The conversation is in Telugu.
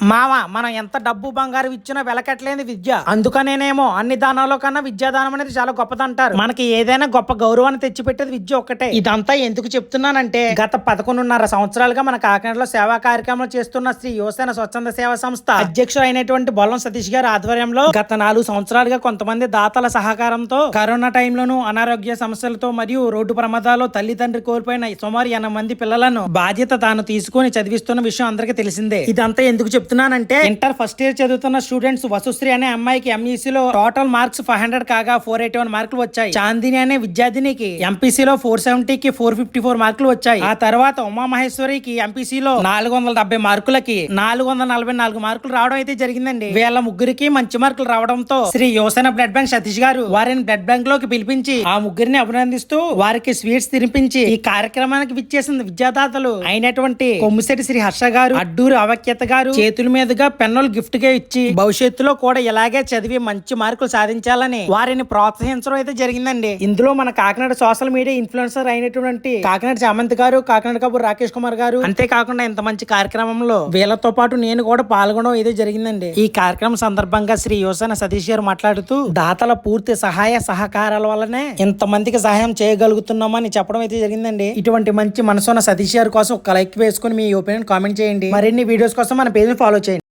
మామ మనం ఎంత డబ్బు బంగారు ఇచ్చినా వెలకట్లేని విద్య. అందుకనేనేమో అన్ని దానాల్లో కన్నా విద్యాదానం అనేది చాలా గొప్పదంటారు. మనకి ఏదైనా గొప్ప గౌరవాన్ని తెచ్చిపెట్టేది విద్య ఒక్కటే. ఇదంతా ఎందుకు చెప్తున్నానంటే గత 11.5 సంవత్సరాలుగా మన కాకినాడలో సేవా కార్యక్రమాలు చేస్తున్న శ్రీ యువసేన స్వచ్ఛంద సేవా సంస్థ అధ్యక్షుడు అయినటువంటి బొల్లం సతీష్ గారి ఆధ్వర్యంలో గత 4 సంవత్సరాలుగా కొంతమంది దాతల సహకారంతో కరోనా టైంలోనూ అనారోగ్య సమస్యలతో మరియు రోడ్డు ప్రమాదాల్లో తల్లిదండ్రి కోల్పోయిన సుమారు 80 మంది పిల్లలను బాధ్యత తాను తీసుకుని చదివిస్తున్న విషయం అందరికీ తెలిసిందే. ఇదంతా ఎందుకు చెప్తున్నానంటే ఇంటర్ ఫస్ట్ ఇయర్ చదువుతున్న స్టూడెంట్స్ వసుశ్రీ అనే అమ్మాయికి ఎంఈసీ లో టోటల్ మార్క్స్ 500 కాగా 481 మార్కులు వచ్చాయి. చాందిని అనే విద్యార్థినికి ఎంపీసీలో 470కి 454 మార్కులు వచ్చాయి. ఆ తర్వాత ఉమామహేశ్వరికి ఎంపీసీలో 470 మార్కులకి 444 మార్కులు రావడం అయితే జరిగిందండి. వీళ్ళ ముగ్గురికి మంచి మార్కులు రావడంతో శ్రీ యువసేన బ్లడ్ బ్యాంక్ సతీష్ గారు వారిని బ్లడ్ బ్యాంక్ లోకి పిలిపించి ఆ ముగ్గురిని అభినందిస్తూ వారికి స్వీట్స్ తినిపించి ఈ కార్యక్రమానికి విచ్చేసిన విద్యాదాతలు అయినటువంటి కొమ్మిశెట్టి శ్రీ హర్ష గారు, అడ్డూరి అవఖ్యత గారు చేతుల మీదుగా పెన్నులు గిఫ్ట్ గా ఇచ్చి భవిష్యత్తులో కూడా ఇలాగే చదివి మంచి మార్కులు సాధించాలని వారిని ప్రోత్సహించడం అయితే జరిగిందండి. ఇందులో మన కాకినాడ సోషల్ మీడియా ఇన్ఫ్లుయెన్సర్ అయినటువంటి కాకినాడ చామంతి గారు, కాకినాడ కబూర్ రాకేష్ కుమార్ గారు, అంతేకాకుండా ఇంత మంచి కార్యక్రమంలో వీళ్ళతో పాటు నేను కూడా పాల్గొనడం అయితే జరిగిందండి. ఈ కార్యక్రమం సందర్భంగా శ్రీ యువసేన సతీష్ గారు మాట్లాడుతూ దాతల పూర్తి సహాయ సహకారాల వల్లనే ఇంత మందికి సహాయం చేయగలుగుతున్నామని చెప్పడం అయితే జరిగిందండి. ఇటువంటి మంచి మనసున్న సతీష్ గారి కోసం ఒక లైక్ వేసుకుని మీ ఒపీనియన్ కామెంట్ చేయండి. మరిన్ని వీడియోస్ కోసం మన పేజ్ ని ఫాలో చేయండి.